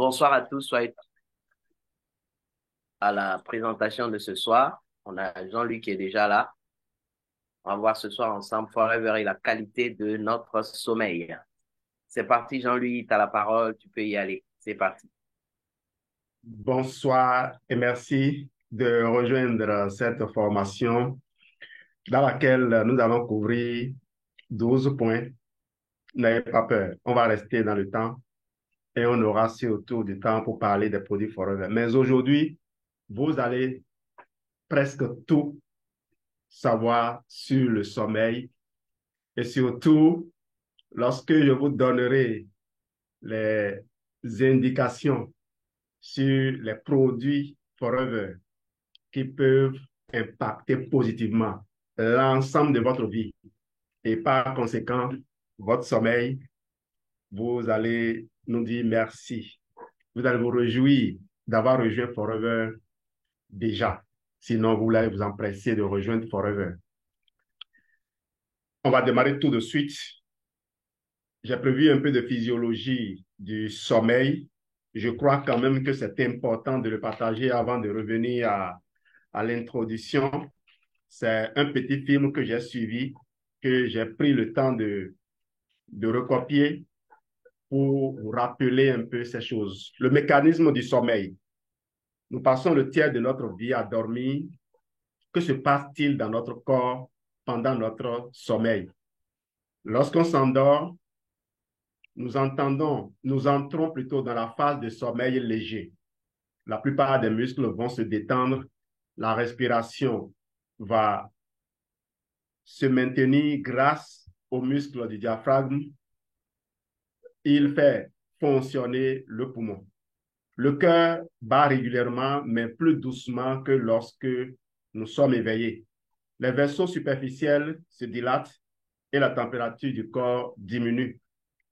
Bonsoir à tous, soyez à la présentation de ce soir. On a Jean-Luc qui est déjà là. On va voir ce soir ensemble Forever et la qualité de notre sommeil. C'est parti, Jean-Louis, tu as la parole, tu peux y aller. C'est parti. Bonsoir et merci de rejoindre cette formation dans laquelle nous allons couvrir 12 points. N'ayez pas peur, on va rester dans le temps et on aura surtout du temps pour parler des produits Forever. Mais aujourd'hui, vous allez presque tout savoir sur le sommeil et surtout lorsque je vous donnerai les indications sur les produits Forever qui peuvent impacter positivement l'ensemble de votre vie et par conséquent, votre sommeil, vous allez nous dire merci. Vous allez vous réjouir d'avoir rejoint Forever déjà. Sinon, vous allez vous empresser de rejoindre Forever. On va démarrer tout de suite. J'ai prévu un peu de physiologie du sommeil. Je crois quand même que c'est important de le partager avant de revenir à l'introduction. C'est un petit film que j'ai suivi, que j'ai pris le temps de recopier pour vous rappeler un peu ces choses. Le mécanisme du sommeil. Nous passons le tiers de notre vie à dormir. Que se passe-t-il dans notre corps pendant notre sommeil? Lorsqu'on s'endort, nous entrons plutôt dans la phase de sommeil léger. La plupart des muscles vont se détendre, la respiration va se maintenir grâce aux muscles du diaphragme. Il fait fonctionner le poumon. Le cœur bat régulièrement, mais plus doucement que lorsque nous sommes éveillés. Les vaisseaux superficiels se dilatent et la température du corps diminue.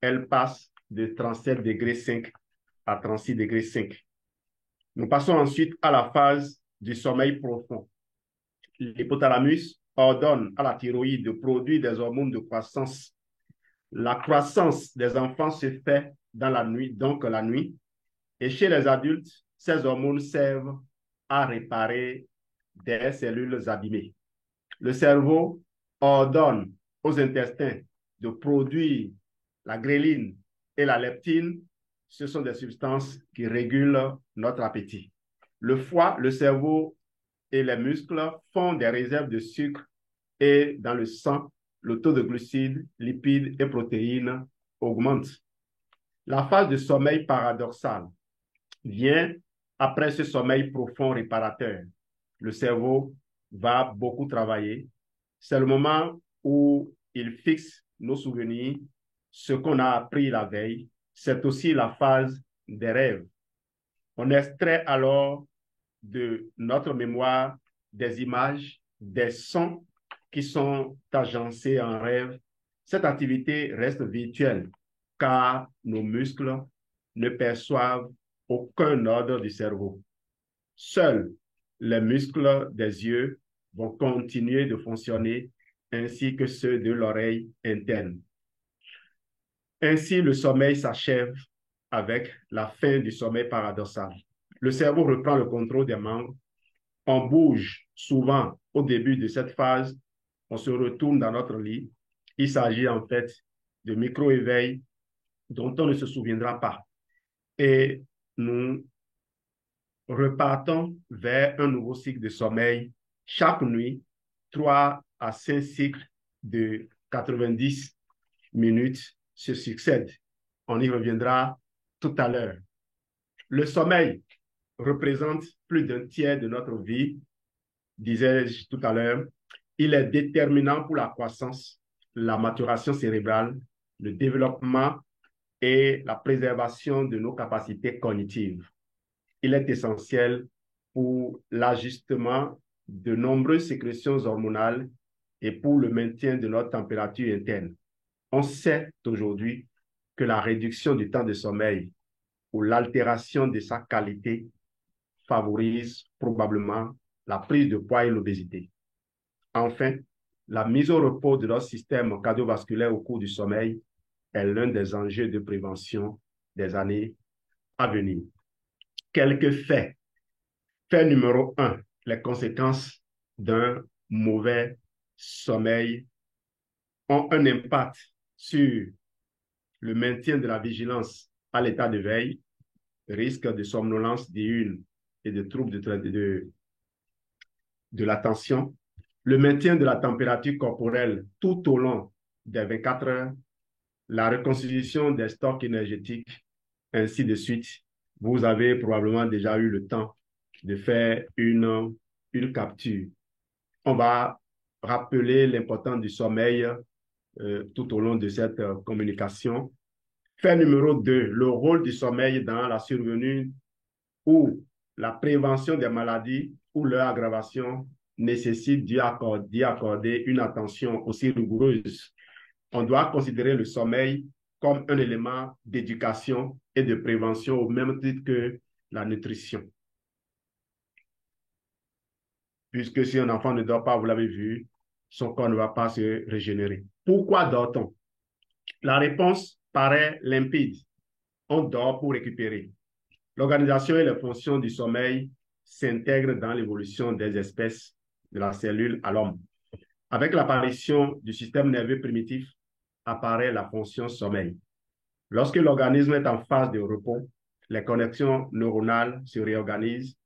Elle passe de 37 degrés 5 à 36 degrés 5. Nous passons ensuite à la phase du sommeil profond. L'hypothalamus ordonne à la thyroïde de produire des hormones de croissance. La croissance des enfants se fait dans la nuit, donc la nuit. Et chez les adultes, ces hormones servent à réparer des cellules abîmées. Le cerveau ordonne aux intestins de produire la gréline et la leptine. Ce sont des substances qui régulent notre appétit. Le foie, le cerveau et les muscles font des réserves de sucre et dans le sang, le taux de glucides, lipides et protéines augmente. La phase de sommeil paradoxal vient après ce sommeil profond réparateur. Le cerveau va beaucoup travailler. C'est le moment où il fixe nos souvenirs, ce qu'on a appris la veille. C'est aussi la phase des rêves. On extrait alors de notre mémoire des images, des sons qui sont agencés en rêve. Cette activité reste virtuelle car nos muscles ne perçoivent aucun ordre du cerveau. Seuls les muscles des yeux vont continuer de fonctionner ainsi que ceux de l'oreille interne. Ainsi, le sommeil s'achève avec la fin du sommeil paradoxal. Le cerveau reprend le contrôle des membres. On bouge souvent au début de cette phase. On se retourne dans notre lit. Il s'agit en fait de micro-éveils dont on ne se souviendra pas. Et nous repartons vers un nouveau cycle de sommeil. Chaque nuit, 3 à 5 cycles de 90 minutes se succèdent. On y reviendra tout à l'heure. Le sommeil représente plus d'un tiers de notre vie, disais-je tout à l'heure. Il est déterminant pour la croissance, la maturation cérébrale, le développement et la préservation de nos capacités cognitives. Il est essentiel pour l'ajustement de nombreuses sécrétions hormonales et pour le maintien de notre température interne. On sait aujourd'hui que la réduction du temps de sommeil ou l'altération de sa qualité favorise probablement la prise de poids et l'obésité. Enfin, la mise au repos de notre système cardiovasculaire au cours du sommeil est l'un des enjeux de prévention des années à venir. Quelques faits. Fait numéro 1, les conséquences d'un mauvais sommeil ont un impact sur le maintien de la vigilance à l'état de veille, risque de somnolence diurne et de troubles de l'attention, le maintien de la température corporelle tout au long des 24 heures, la reconstitution des stocks énergétiques, ainsi de suite. Vous avez probablement déjà eu le temps de faire une capture. On va rappeler l'importance du sommeil tout au long de cette communication. Fait numéro 2, le rôle du sommeil dans la survenue ou la prévention des maladies ou leur aggravation nécessite d'y accorder une attention aussi rigoureuse. On doit considérer le sommeil comme un élément d'éducation et de prévention au même titre que la nutrition. Puisque si un enfant ne dort pas, vous l'avez vu, son corps ne va pas se régénérer. Pourquoi dort-on? La réponse paraît limpide. On dort pour récupérer. L'organisation et les fonctions du sommeil s'intègrent dans l'évolution des espèces de la cellule à l'homme. Avec l'apparition du système nerveux primitif, apparaît la fonction sommeil. Lorsque l'organisme est en phase de repos, les connexions neuronales se réorganisent,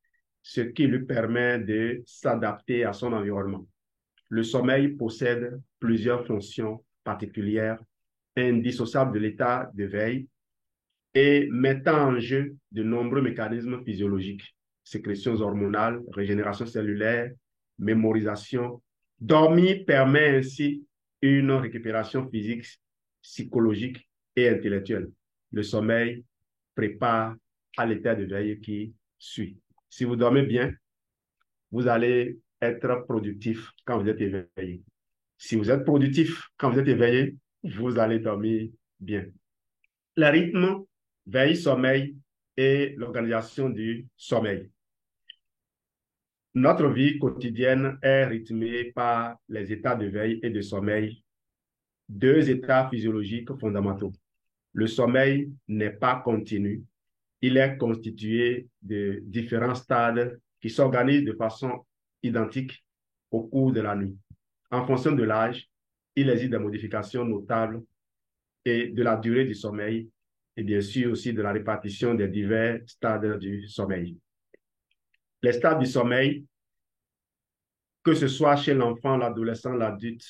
ce qui lui permet de s'adapter à son environnement. Le sommeil possède plusieurs fonctions particulières, indissociables de l'état de veille et mettant en jeu de nombreux mécanismes physiologiques, sécrétions hormonales, régénération cellulaire, mémorisation. Dormir permet ainsi une récupération physique, psychologique et intellectuelle. Le sommeil prépare à l'état de veille qui suit. Si vous dormez bien, vous allez être productif quand vous êtes éveillé. Si vous êtes productif quand vous êtes éveillé, vous allez dormir bien. Le rythme, veille-sommeil et l'organisation du sommeil. Notre vie quotidienne est rythmée par les états de veille et de sommeil, deux états physiologiques fondamentaux. Le sommeil n'est pas continu, il est constitué de différents stades qui s'organisent de façon identique au cours de la nuit. En fonction de l'âge, il existe des modifications notables et de la durée du sommeil et bien sûr aussi de la répartition des divers stades du sommeil. Les stades du sommeil, que ce soit chez l'enfant, l'adolescent, l'adulte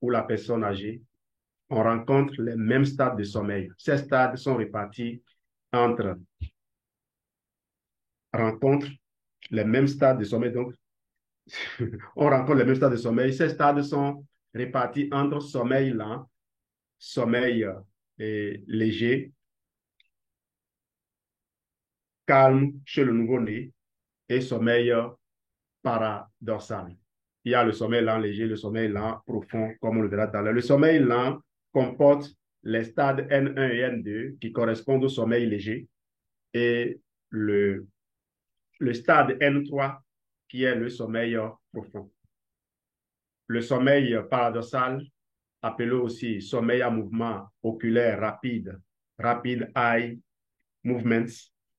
ou la personne âgée, on rencontre les mêmes stades de sommeil. Ces stades sont répartis entre rencontre les mêmes stades de sommeil. Donc, on rencontre les mêmes stades de sommeil. Ces stades sont répartis entre sommeil lent, sommeil léger, calme chez le nouveau-né et sommeil paradoxal. Il y a le sommeil lent léger, le sommeil lent profond, comme on le verra tout à l'heure. Le sommeil lent comporte les stades N1 et N2 qui correspondent au sommeil léger et le stade N3 qui est le sommeil profond. Le sommeil paradoxal, appelé aussi sommeil à mouvement oculaire rapide, rapid eye movements,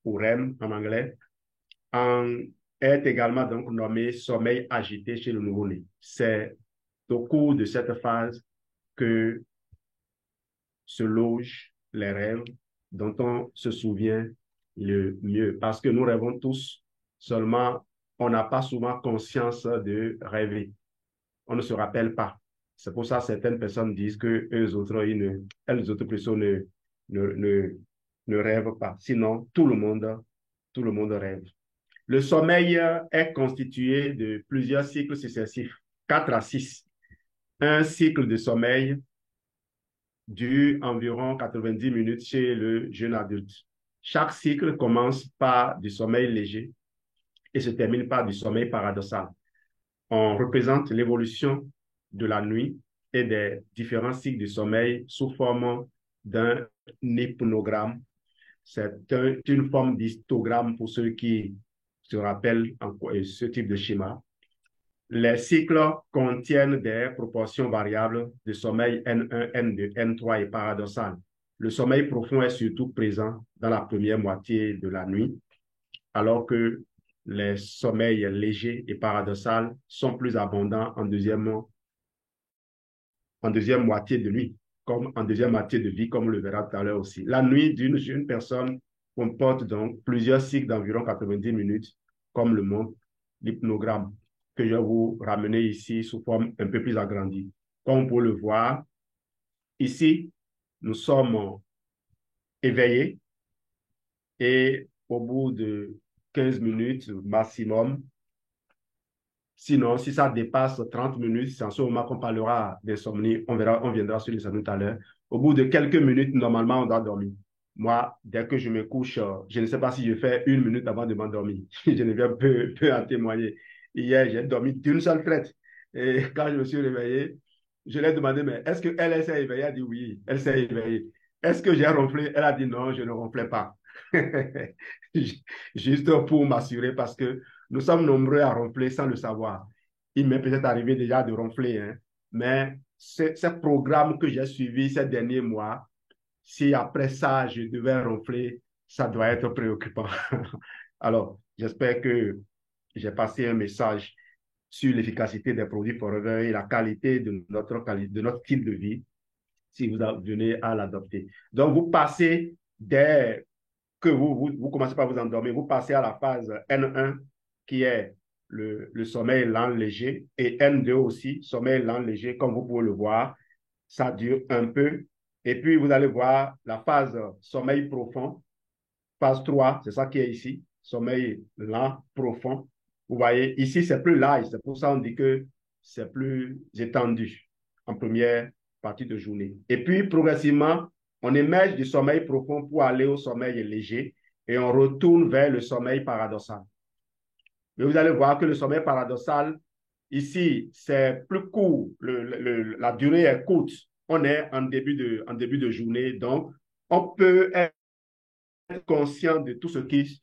ou REM en anglais, est également donc nommé sommeil agité chez le nouveau-né. C'est au cours de cette phase que se logent les rêves dont on se souvient le mieux. Parce que nous rêvons tous, seulement on n'a pas souvent conscience de rêver. On ne se rappelle pas. C'est pour ça que certaines personnes disent que elles autres personnes ne rêvent pas. Sinon, tout le monde rêve. Le sommeil est constitué de plusieurs cycles successifs, 4 à 6. Un cycle de sommeil dure environ 90 minutes chez le jeune adulte. Chaque cycle commence par du sommeil léger et se termine par du sommeil paradoxal. On représente l'évolution de la nuit et des différents cycles de sommeil sous forme d'un hypnogramme. C'est une forme d'histogramme pour ceux qui se rappellent ce type de schéma. Les cycles contiennent des proportions variables de sommeil N1, N2, N3 et paradoxal. Le sommeil profond est surtout présent dans la première moitié de la nuit, alors que les sommeils légers et paradoxaux sont plus abondants en deuxième moitié de nuit, comme en deuxième moitié de vie, comme on le verra tout à l'heure aussi. La nuit d'une jeune personne comporte donc plusieurs cycles d'environ 90 minutes, comme le montre l'hypnogramme, que je vais vous ramener ici sous forme un peu plus agrandie. Comme vous pouvez le voir, ici, nous sommes éveillés et au bout de 15 minutes maximum, sinon, si ça dépasse 30 minutes, c'est en ce moment qu'on parlera d'insomnie. On viendra sur l'insomnie tout à l'heure. Au bout de quelques minutes, normalement, on doit dormir. Moi, dès que je me couche, je ne sais pas si je fais une minute avant de m'endormir. Geneviève peut en témoigner. Hier, j'ai dormi d'une seule traite. Et quand je me suis réveillé, je lui ai demandé, mais est-ce qu'elle s'est éveillée? Elle a dit oui, elle s'est éveillée. Est-ce que j'ai ronflé? Elle a dit non, je ne ronflais pas. Juste pour m'assurer parce que nous sommes nombreux à ronfler sans le savoir. Il m'est peut-être arrivé déjà de ronfler, hein, mais ce programme que j'ai suivi ces derniers mois, si après ça, je devais ronfler, ça doit être préoccupant. Alors, j'espère que j'ai passé un message sur l'efficacité des produits Forever et la qualité de notre style de vie si vous venez à l'adopter. Donc, vous passez dès que vous commencez par vous endormir, vous passez à la phase N1 qui est le sommeil lent léger et N2 aussi, sommeil lent léger, comme vous pouvez le voir, ça dure un peu. Et puis, vous allez voir la phase sommeil profond, phase 3, c'est ça qui est ici, sommeil lent, profond. Vous voyez, ici, c'est plus large, c'est pour ça qu'on dit que c'est plus étendu en première partie de journée. Et puis, progressivement, on émerge du sommeil profond pour aller au sommeil léger et on retourne vers le sommeil paradoxal. Mais vous allez voir que le sommeil paradoxal, ici, c'est plus court, la durée est courte. On est en début de journée, donc on peut être conscient de tout ce qui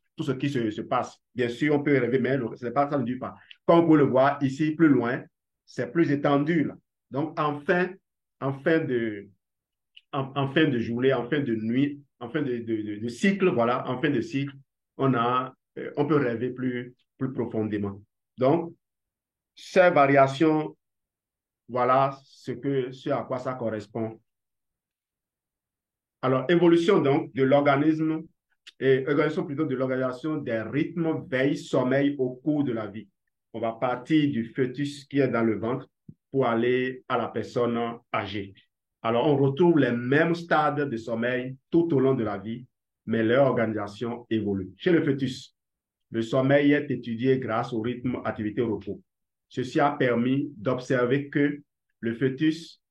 se passe. Bien sûr, on peut rêver, mais pas, ça ne dure pas. Comme vous pouvez le voir ici, plus loin, c'est plus étendu. Là. Donc, en fin de, en fin de journée, en fin de nuit, en fin de cycle, voilà, en fin de cycle, on peut rêver plus profondément. Donc, ces variations, voilà ce à quoi ça correspond. Alors, évolution donc de l'organisme et organisation plutôt de l'organisation des rythmes veille-sommeil au cours de la vie. On va partir du fœtus qui est dans le ventre pour aller à la personne âgée. Alors, on retrouve les mêmes stades de sommeil tout au long de la vie, mais leur organisation évolue. Chez le fœtus, le sommeil est étudié grâce au rythme activité-repos. Ceci a permis d'observer que le fœtus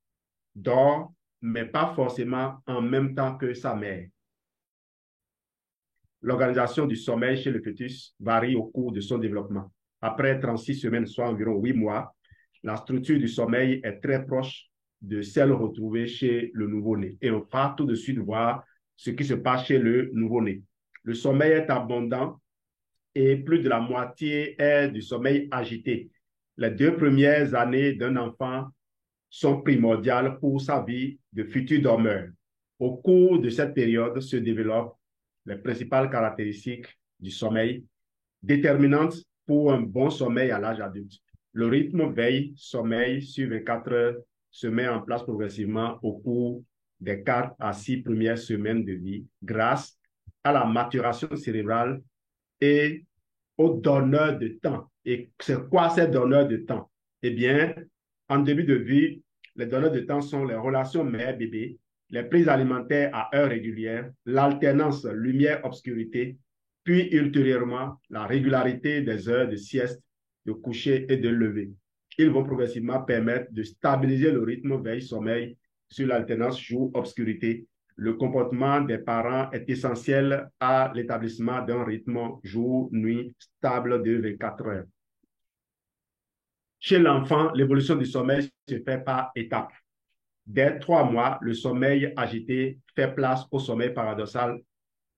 dort, mais pas forcément en même temps que sa mère. L'organisation du sommeil chez le fœtus varie au cours de son développement. Après 36 semaines, soit environ 8 mois, la structure du sommeil est très proche de celle retrouvée chez le nouveau-né. Et on va tout de suite voir ce qui se passe chez le nouveau-né. Le sommeil est abondant et plus de la moitié est du sommeil agité. Les 2 premières années d'un enfant sont primordiales pour sa vie de futur dormeur. Au cours de cette période se développent les principales caractéristiques du sommeil déterminantes pour un bon sommeil à l'âge adulte. Le rythme veille-sommeil sur 24 heures se met en place progressivement au cours des 4 à 6 premières semaines de vie grâce à la maturation cérébrale et aux donneurs de temps. Et c'est quoi ces donneurs de temps? Eh bien, en début de vie, les donneurs de temps sont les relations mère-bébé, les prises alimentaires à heures régulières, l'alternance lumière-obscurité, puis ultérieurement la régularité des heures de sieste, de coucher et de lever. Ils vont progressivement permettre de stabiliser le rythme veille-sommeil sur l'alternance jour-obscurité. Le comportement des parents est essentiel à l'établissement d'un rythme jour-nuit stable de 24 heures. Chez l'enfant, l'évolution du sommeil se fait par étapes. Dès 3 mois, le sommeil agité fait place au sommeil paradoxal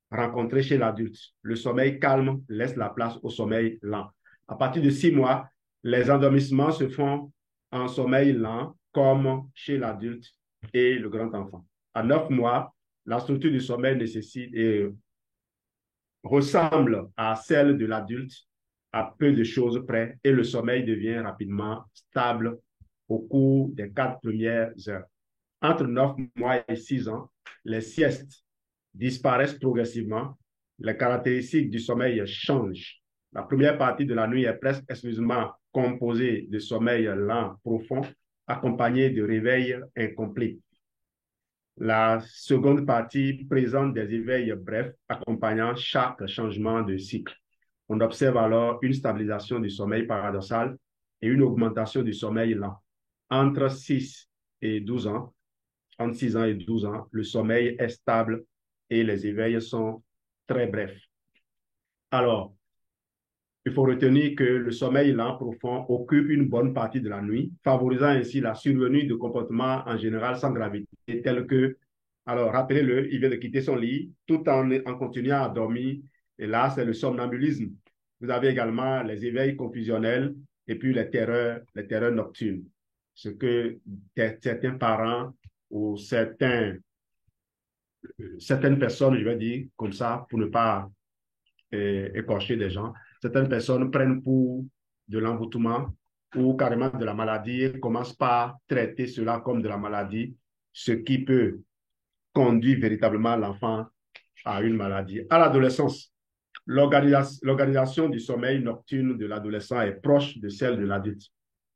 rencontré chez l'adulte. Le sommeil calme laisse la place au sommeil lent. À partir de 6 mois, les endormissements se font en sommeil lent, comme chez l'adulte et le grand enfant. À 9 mois, La structure du sommeil nécessite et ressemble à celle de l'adulte à peu de choses près et le sommeil devient rapidement stable au cours des 4 premières heures. Entre 9 mois et 6 ans, les siestes disparaissent progressivement. Les caractéristiques du sommeil changent. La première partie de la nuit est presque exclusivement composée de sommeil lent, profond, accompagné de réveils incomplets. La seconde partie présente des éveils brefs accompagnant chaque changement de cycle. On observe alors une stabilisation du sommeil paradoxal et une augmentation du sommeil lent. Entre 6 et 12 ans, entre 6 ans et 12 ans, le sommeil est stable et les éveils sont très brefs. Alors, il faut retenir que le sommeil lent profond occupe une bonne partie de la nuit, favorisant ainsi la survenue de comportements en général sans gravité, tels que, alors rappelez-le, il vient de quitter son lit tout en continuant à dormir, et là, c'est le somnambulisme. Vous avez également les éveils confusionnels et puis les terreurs nocturnes. Ce que certains parents ou certaines personnes, je vais dire comme ça, pour ne pas écorcher des gens, certaines personnes prennent pour de l'emboutement ou carrément de la maladie et commencent par traiter cela comme de la maladie, ce qui peut conduire véritablement l'enfant à une maladie. À l'adolescence, l'organisation du sommeil nocturne de l'adolescent est proche de celle de l'adulte.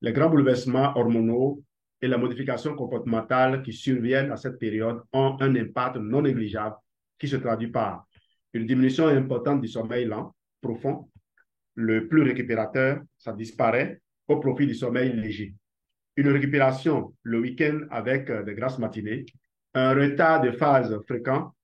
Les grands bouleversements hormonaux et les modifications comportementales qui surviennent à cette période ont un impact non négligeable qui se traduit par une diminution importante du sommeil lent, profond, le plus récupérateur, ça disparaît au profit du sommeil léger. Une récupération le week-end avec des grasses matinées, un retard de phase fréquent.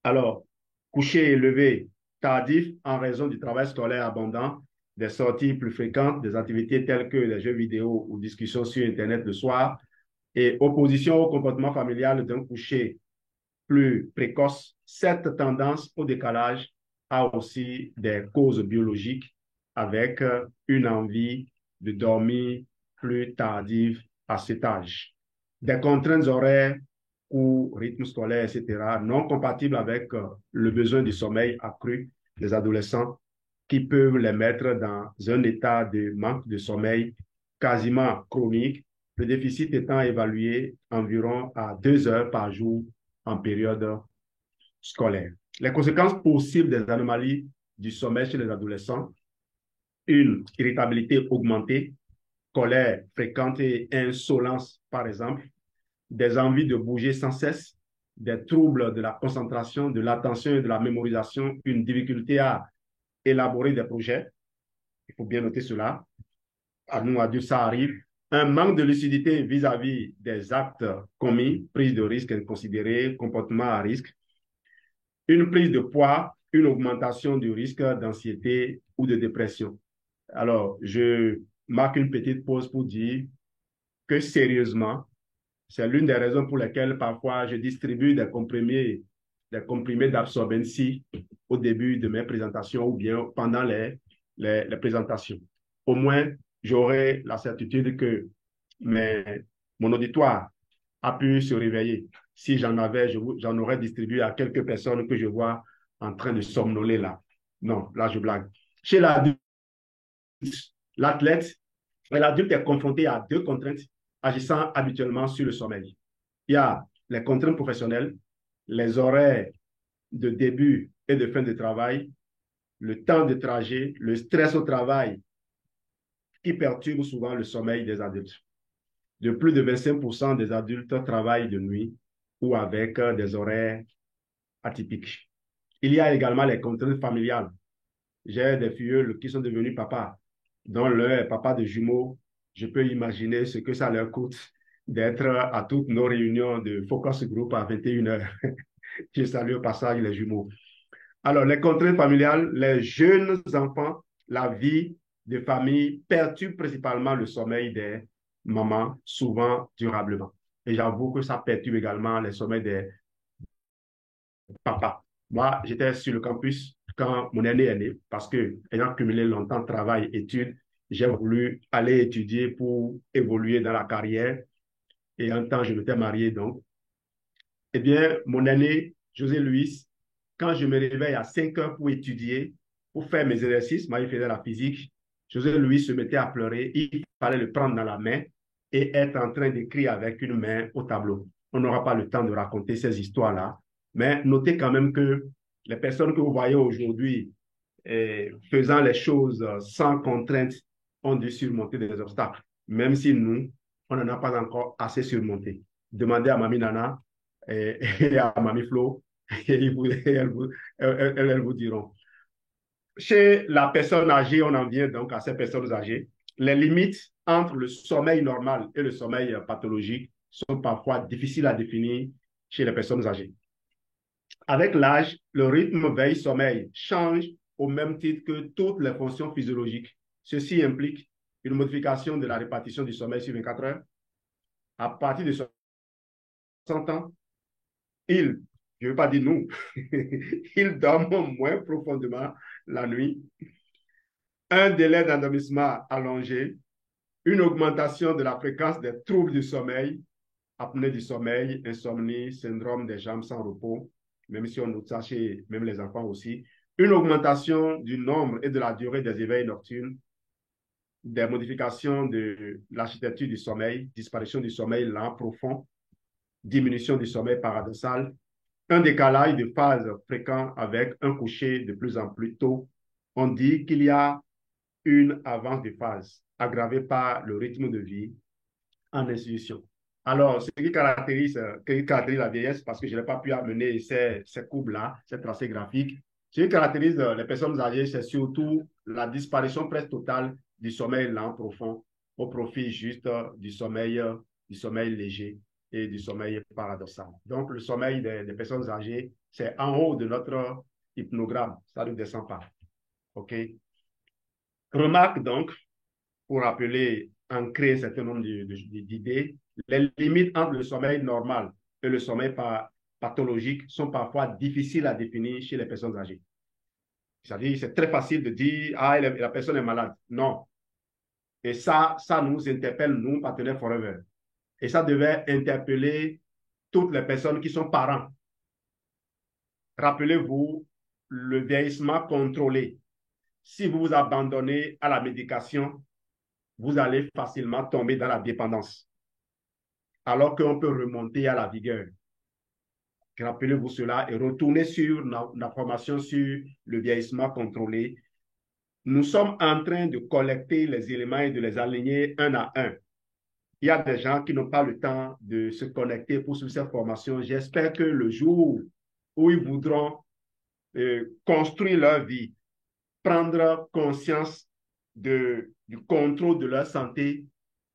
Alors, coucher et lever tardif en raison du travail scolaire abondant, des sorties plus fréquentes, des activités telles que les jeux vidéo ou discussions sur Internet le soir, et opposition au comportement familial d'un coucher plus précoce. Cette tendance au décalage a aussi des causes biologiques avec une envie de dormir plus tardive à cet âge. Des contraintes horaires ou rythme scolaire, etc., non compatibles avec le besoin du sommeil accru des adolescents qui peuvent les mettre dans un état de manque de sommeil quasiment chronique, le déficit étant évalué environ à 2 heures par jour en période scolaire. Les conséquences possibles des anomalies du sommeil chez les adolescents, une irritabilité augmentée, colère fréquente et insolence, par exemple, des envies de bouger sans cesse, des troubles de la concentration, de l'attention et de la mémorisation, une difficulté à élaborer des projets. Il faut bien noter cela. À nous, adultes, ça arrive. Un manque de lucidité vis-à-vis des actes commis, prise de risque inconsidérée, comportement à risque, une prise de poids, une augmentation du risque d'anxiété ou de dépression. Alors, je marque une petite pause pour dire que sérieusement, c'est l'une des raisons pour lesquelles parfois je distribue des comprimés d'absorbency au début de mes présentations ou bien pendant les présentations. Au moins, j'aurai la certitude que mon auditoire a pu se réveiller. Si j'en avais, j'en aurais distribué à quelques personnes que je vois en train de somnoler là. Non, là, je blague. Chez l'adulte, l'athlète, l'adulte est confronté à deux contraintes agissant habituellement sur le sommeil. Il y a les contraintes professionnelles, les horaires de début et de fin de travail, le temps de trajet, le stress au travail qui perturbe souvent le sommeil des adultes. De plus de 25% des adultes travaillent de nuit ou avec des horaires atypiques. Il y a également les contraintes familiales. J'ai des filles qui sont devenus papas, dont l'un est papa de jumeaux. Je peux imaginer ce que ça leur coûte d'être à toutes nos réunions de focus group à 21 heures. Je salue au passage les jumeaux. Alors, les contraintes familiales, les jeunes enfants, la vie de famille perturbe principalement le sommeil des mamans, souvent durablement. Et j'avoue que ça perturbe également le sommeil des papas. Moi, j'étais sur le campus quand mon aîné est né parce que, ayant cumulé longtemps travail, études, j'ai voulu aller étudier pour évoluer dans la carrière. Et en temps, je m'étais marié donc. Eh bien, mon aîné, José Luis, quand je me réveille à 5 heures pour étudier, pour faire mes exercices, moi, il faisait la physique, José Luis se mettait à pleurer, il fallait le prendre dans la main et être en train d'écrire avec une main au tableau. On n'aura pas le temps de raconter ces histoires-là, mais notez quand même que les personnes que vous voyez aujourd'hui faisant les choses sans contrainte ont dû surmonter des obstacles, même si nous, on n'en a pas encore assez surmonté. Demandez à Mamie Nana et à Mamie Flo, et elles vous diront. Chez la personne âgée, on en vient donc à ces personnes âgées. Les limites entre le sommeil normal et le sommeil pathologique sont parfois difficiles à définir chez les personnes âgées. Avec l'âge, le rythme veille-sommeil change au même titre que toutes les fonctions physiologiques. Ceci implique une modification de la répartition du sommeil sur 24 heures. À partir de 60 ans, je ne veux pas dire nous, ils dorment moins profondément la nuit, un délai d'endormissement allongé, une augmentation de la fréquence des troubles du sommeil, apnée du sommeil, insomnie, syndrome des jambes sans repos, même si on note ça chez même les enfants aussi, une augmentation du nombre et de la durée des éveils nocturnes, des modifications de l'architecture du sommeil, disparition du sommeil lent profond, diminution du sommeil paradoxal, un décalage de phase fréquent avec un coucher de plus en plus tôt. On dit qu'il y a une avance de phase aggravée par le rythme de vie en institution. Alors, ce qui caractérise la vieillesse, parce que je n'ai pas pu amener ces courbes-là, ces tracés graphiques, ce qui caractérise les personnes âgées, c'est surtout la disparition presque totale du sommeil lent profond au profit juste du sommeil léger et du sommeil paradoxal. Donc, le sommeil des personnes âgées, c'est en haut de notre hypnogramme, ça ne descend pas. OK? Remarque donc, pour rappeler, ancrer un certain nombre d'idées, les limites entre le sommeil normal et le sommeil pathologique sont parfois difficiles à définir chez les personnes âgées. C'est-à-dire, c'est très facile de dire, ah, la personne est malade. Non. Et ça nous interpelle, nous, partenaires Forever. Et ça devait interpeller toutes les personnes qui sont parents. Rappelez-vous, le vieillissement contrôlé. Si vous vous abandonnez à la médication, vous allez facilement tomber dans la dépendance, alors qu'on peut remonter à la vigueur. Rappelez-vous cela et retournez sur la formation sur le vieillissement contrôlé. Nous sommes en train de collecter les éléments et de les aligner un à un. Il y a des gens qui n'ont pas le temps de se connecter pour suivre cette formation. J'espère que le jour où ils voudront construire leur vie, prendre conscience du contrôle de leur santé,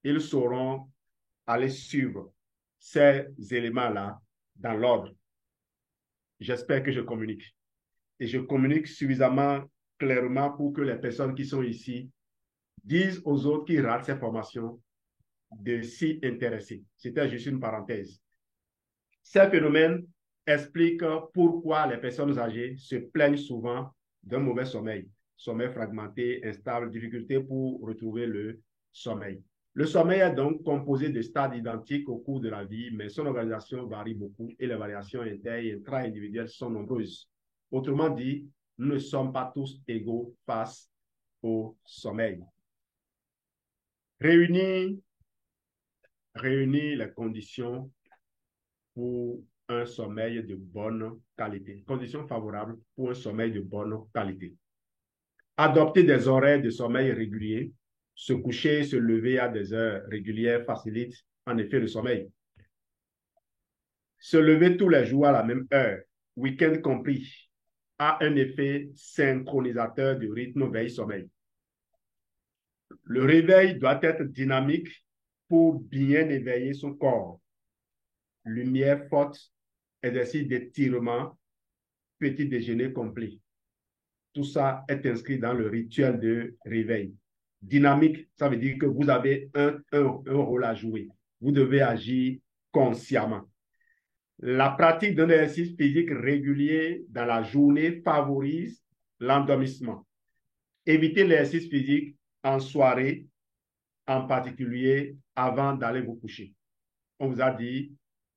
ils sauront aller suivre ces éléments-là dans l'ordre. J'espère que je communique. Et je communique suffisamment clairement pour que les personnes qui sont ici disent aux autres qui ratent ces formations de s'y intéresser. C'était juste une parenthèse. Ces phénomènes expliquent pourquoi les personnes âgées se plaignent souvent d'un mauvais sommeil, sommeil fragmenté, instable, difficulté pour retrouver le sommeil. Le sommeil est donc composé de stades identiques au cours de la vie, mais son organisation varie beaucoup et les variations inter- et intra-individuelles sont nombreuses. Autrement dit, nous ne sommes pas tous égaux face au sommeil. Réunir les conditions pour un sommeil de bonne qualité. Conditions favorables pour un sommeil de bonne qualité. Adopter des horaires de sommeil réguliers, se coucher, se lever à des heures régulières facilite en effet le sommeil. Se lever tous les jours à la même heure, week-end compris, a un effet synchronisateur du rythme veille-sommeil. Le réveil doit être dynamique pour bien éveiller son corps. Lumière forte, exercice d'étirement, petit déjeuner complet. Tout ça est inscrit dans le rituel de réveil. Dynamique, ça veut dire que vous avez un rôle à jouer. Vous devez agir consciemment. La pratique d'un exercice physique régulier dans la journée favorise l'endormissement. Évitez l'exercice physique en soirée, en particulier avant d'aller vous coucher. On vous a dit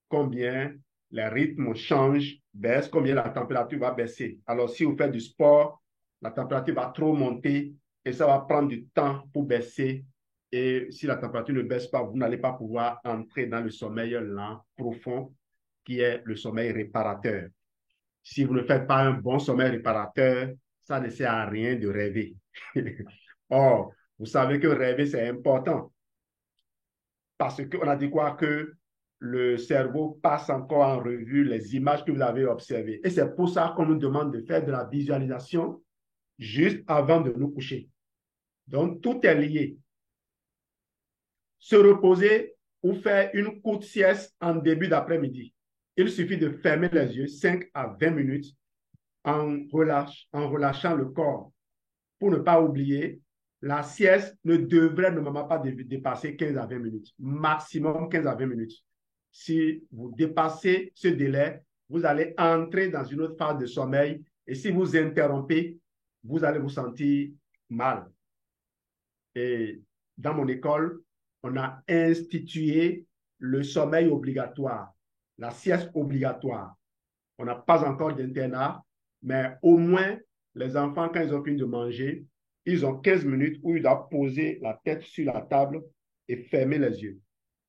combien les rythmes changent, baissent, combien la température va baisser. Alors, si vous faites du sport, la température va trop monter et ça va prendre du temps pour baisser. Et si la température ne baisse pas, vous n'allez pas pouvoir entrer dans le sommeil lent, profond, qui est le sommeil réparateur. Si vous ne faites pas un bon sommeil réparateur, ça ne sert à rien de rêver. Or, vous savez que rêver, c'est important parce qu'on a dit quoi que le cerveau passe encore en revue les images que vous avez observées. Et c'est pour ça qu'on nous demande de faire de la visualisation juste avant de nous coucher. Donc, tout est lié. Se reposer ou faire une courte sieste en début d'après-midi. Il suffit de fermer les yeux 5 à 20 minutes en relâchant le corps. Pour ne pas oublier, la sieste ne devrait normalement pas dépasser 15 à 20 minutes, maximum 15 à 20 minutes. Si vous dépassez ce délai, vous allez entrer dans une autre phase de sommeil et si vous interrompez, vous allez vous sentir mal. Et dans mon école, on a institué le sommeil obligatoire, la sieste obligatoire. On n'a pas encore d'internat, mais au moins, les enfants, quand ils ont fini de manger, ils ont 15 minutes où ils doivent poser la tête sur la table et fermer les yeux.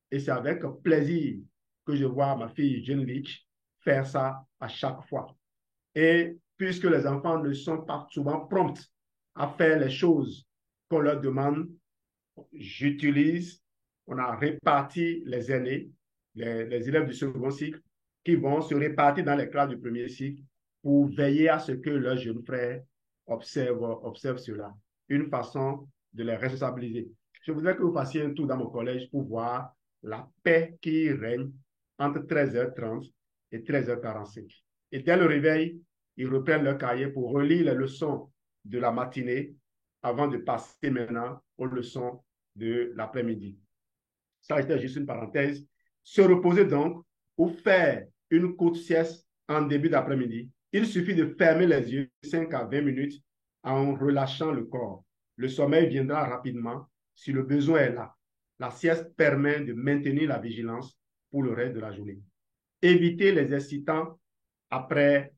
Et c'est avec plaisir que je vois ma fille Jeanne Leach faire ça à chaque fois. Et puisque les enfants ne sont pas souvent prompts à faire les choses qu'on leur demande, j'utilise, on a réparti les aînés, les élèves du second cycle, qui vont se répartir dans les classes du premier cycle pour veiller à ce que leurs jeunes frères observent cela. Une façon de les responsabiliser. Je voudrais que vous fassiez un tour dans mon collège pour voir la paix qui règne entre 13h30 et 13h45. Et dès le réveil, ils reprennent leur cahier pour relire les leçons de la matinée avant de passer maintenant aux leçons de l'après-midi. Ça était juste une parenthèse. Se reposer donc ou faire une courte sieste en début d'après-midi. Il suffit de fermer les yeux 5 à 20 minutes en relâchant le corps. Le sommeil viendra rapidement si le besoin est là. La sieste permet de maintenir la vigilance pour le reste de la journée. Évitez les excitants après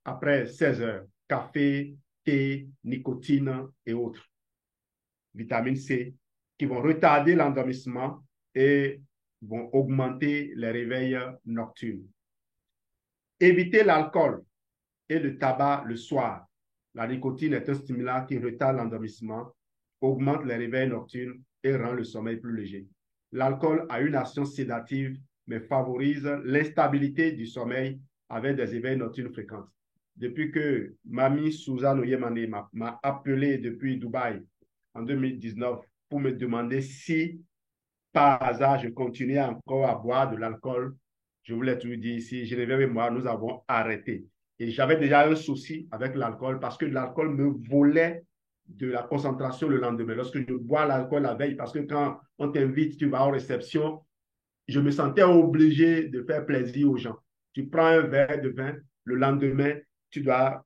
16 heures. Café, thé, nicotine et autres. Vitamine C, qui vont retarder l'endormissement et vont augmenter les réveils nocturnes. Éviter l'alcool et le tabac le soir. La nicotine est un stimulant qui retarde l'endormissement, augmente les réveils nocturnes et rend le sommeil plus léger. L'alcool a une action sédative, mais favorise l'instabilité du sommeil avec des éveils nocturnes fréquents. Depuis que Mamie Suzanne Oyemane m'a appelé depuis Dubaï en 2019 pour me demander si, par hasard, je continuais encore à boire de l'alcool, je voulais tout dire ici, Geneviève et moi, nous avons arrêté. Et j'avais déjà un souci avec l'alcool parce que l'alcool me volait de la concentration le lendemain. Lorsque je bois l'alcool la veille, parce que quand on t'invite, tu vas en réception, je me sentais obligé de faire plaisir aux gens. Tu prends un verre de vin, le lendemain, tu dois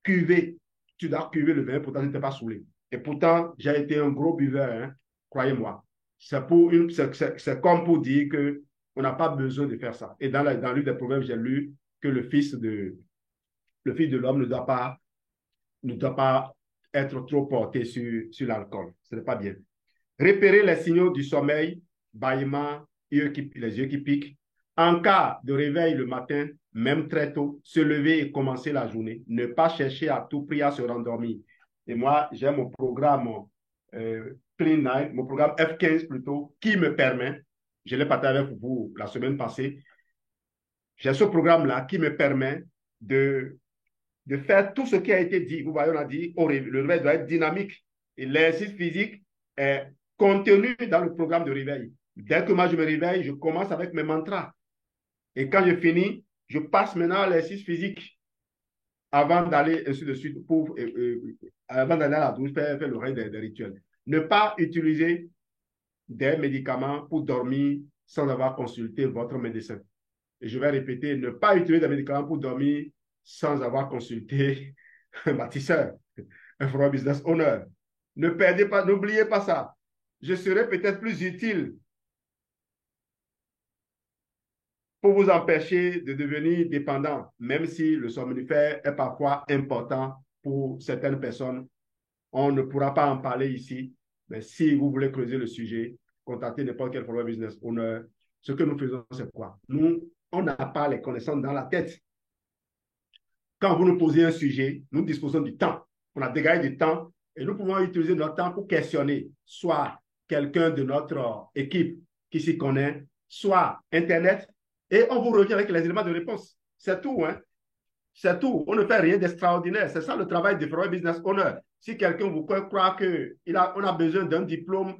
cuver, le vin, pourtant tu n'étais pas saoulé. Et pourtant, j'ai été un gros buveur, hein, croyez-moi. C'est comme pour dire qu'on n'a pas besoin de faire ça. Et dans le livre des Proverbes, j'ai lu que le fils de l'homme ne doit pas être trop porté sur l'alcool. Ce n'est pas bien. Repérer les signaux du sommeil, bâillement, les yeux qui piquent. En cas de réveil le matin, même très tôt, se lever et commencer la journée. Ne pas chercher à tout prix à se rendormir. Et moi, j'ai mon programme Clean Night, mon programme F15 plutôt, qui me permet, je l'ai partagé avec vous la semaine passée, j'ai ce programme-là qui me permet de faire tout ce qui a été dit. Vous voyez, on a dit, le réveil doit être dynamique. Et l'exercice physique est contenu dans le programme de réveil. Dès que moi je me réveille, je commence avec mes mantras. Et quand je finis, je passe maintenant à l'exercice physique avant d'aller ainsi de suite avant d'aller à la douche, faire le reste des rituels. Ne pas utiliser des médicaments pour dormir sans avoir consulté votre médecin. Et je vais répéter, ne pas utiliser des médicaments pour dormir sans avoir consulté un bâtisseur, un forum business owner. Ne perdez pas, n'oubliez pas ça. Je serai peut-être plus utile pour vous empêcher de devenir dépendant, même si le somnifère est parfois important pour certaines personnes. On ne pourra pas en parler ici, mais si vous voulez creuser le sujet, contactez n'importe quel Forever Business Owner. Ce que nous faisons, c'est quoi? Nous, on n'a pas les connaissances dans la tête. Quand vous nous posez un sujet, nous disposons du temps. On a dégagé du temps et nous pouvons utiliser notre temps pour questionner soit quelqu'un de notre équipe qui s'y connaît, soit Internet, et on vous revient avec les éléments de réponse. C'est tout, hein? C'est tout. On ne fait rien d'extraordinaire. C'est ça le travail des Forever Business Owner. Si quelqu'un vous croit qu'on a besoin d'un diplôme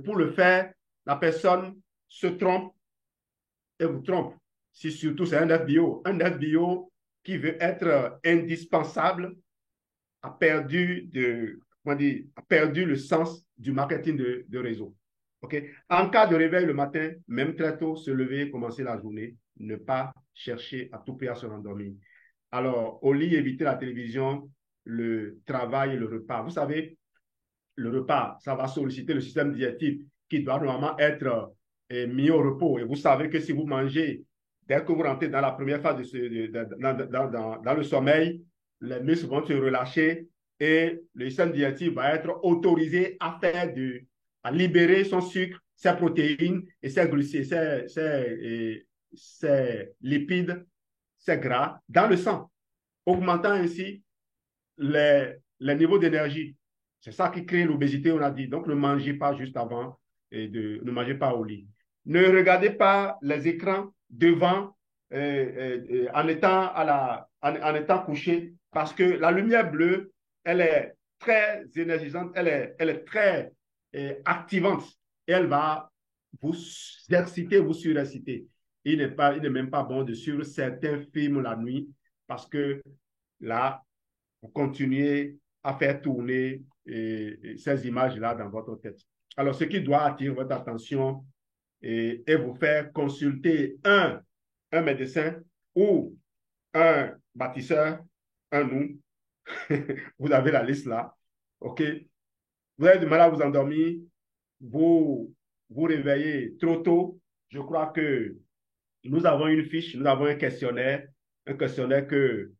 pour le faire, la personne se trompe et vous trompe. Si surtout c'est un FBO. Un FBO qui veut être indispensable a perdu, a perdu le sens du marketing de réseau. Okay? En cas de réveil le matin, même très tôt, se lever, commencer la journée, ne pas chercher à tout prix à se rendormir. Alors, au lit, éviter la télévision, le travail et le repas. Vous savez, le repas, ça va solliciter le système digestif qui doit normalement être mis au repos. Et vous savez que si vous mangez, dès que vous rentrez dans la première phase dans le sommeil, les muscles vont se relâcher et le système digestif va être autorisé à libérer son sucre, ses protéines et ses glucides, ses lipides, ses gras dans le sang, augmentant ainsi les niveaux d'énergie. C'est ça qui crée l'obésité, on a dit. Donc, ne mangez pas juste avant et ne mangez pas au lit. Ne regardez pas les écrans devant en étant couché parce que la lumière bleue, elle est très énergisante, elle est très activante et elle va vous exciter, vous surexciter. Il n'est même pas bon de suivre certains films la nuit parce que là, vous continuez à faire tourner ces images-là dans votre tête. Alors, ce qui doit attirer votre attention et vous faire consulter un médecin ou un bâtisseur, un nous, vous avez la liste là, OK? Vous avez du mal à vous endormir, vous vous réveillez trop tôt. Je crois que nous avons une fiche, nous avons un questionnaire que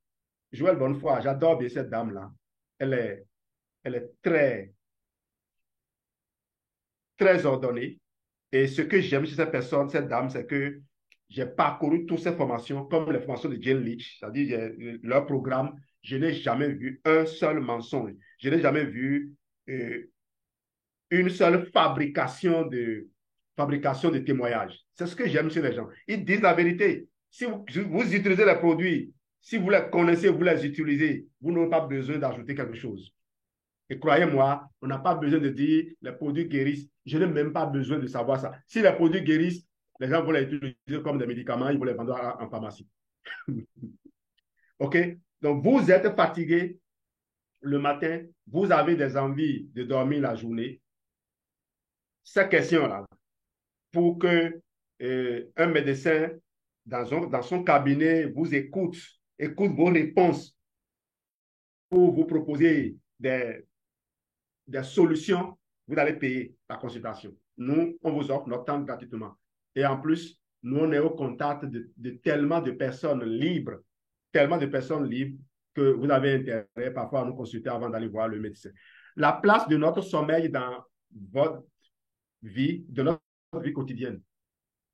Joël Bonnefoy, j'adore bien cette dame-là. Elle est, elle est très, très ordonnée. Et ce que j'aime chez cette personne, cette dame, c'est que j'ai parcouru toutes ces formations, comme les formations de Jane Leach, c'est-à-dire leur programme. Je n'ai jamais vu un seul mensonge. Je n'ai jamais vu une seule fabrication de témoignages. C'est ce que j'aime chez les gens. Ils disent la vérité. Si vous utilisez les produits, si vous les connaissez, vous les utilisez, vous n'aurez pas besoin d'ajouter quelque chose. Et croyez-moi, on n'a pas besoin de dire les produits guérissent. Je n'ai même pas besoin de savoir ça. Si les produits guérissent, les gens vont les utiliser comme des médicaments, ils vont les vendre en pharmacie. OK? Donc, vous êtes fatigué le matin, vous avez des envies de dormir la journée. Ces questions-là, pour que un médecin dans son cabinet vous écoute vos réponses pour vous proposer des solutions, vous allez payer la consultation. Nous, on vous offre notre temps gratuitement. Et en plus, nous, on est au contact de tellement de personnes libres que vous avez intérêt parfois à nous consulter avant d'aller voir le médecin. La place de notre sommeil dans votre vie, de notre vie quotidienne.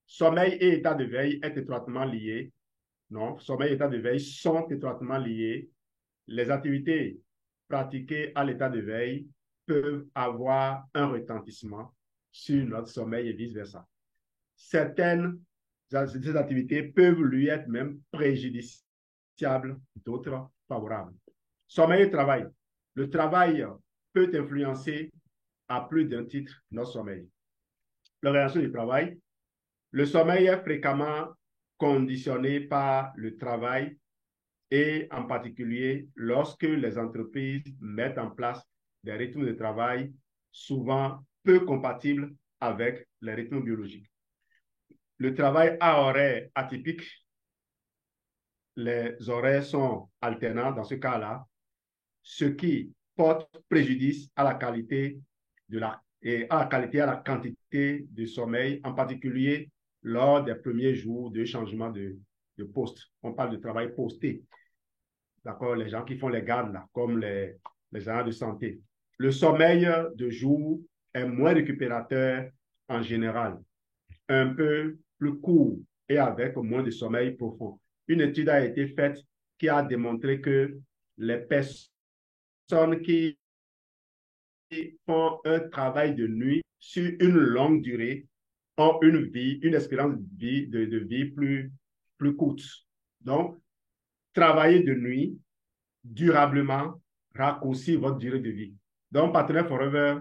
Sommeil et état de veille est étroitement lié. Non, sommeil et état de veille sont étroitement liés. Les activités pratiquées à l'état de veille peuvent avoir un retentissement sur notre sommeil et vice-versa. Certaines de ces activités peuvent lui être même préjudiciables, d'autres favorables. Sommeil et travail. Le travail peut influencer à plus d'un titre notre sommeil. L'orientation du travail. Le sommeil est fréquemment conditionné par le travail et en particulier lorsque les entreprises mettent en place des rythmes de travail souvent peu compatibles avec les rythmes biologiques. Le travail à horaires atypiques, les horaires sont alternants dans ce cas-là, ce qui porte préjudice à la qualité et à la quantité de sommeil, en particulier lors des premiers jours de changement de poste. On parle de travail posté. D'accord, les gens qui font les gardes, là, comme les agents de santé. Le sommeil de jour est moins récupérateur en général, un peu plus court et avec moins de sommeil profond. Une étude a été faite qui a démontré que les personnes qui font un travail de nuit sur une longue durée ont une espérance de vie plus courte. Donc, travailler de nuit durablement raccourcit votre durée de vie. Donc, Partenaire Forever,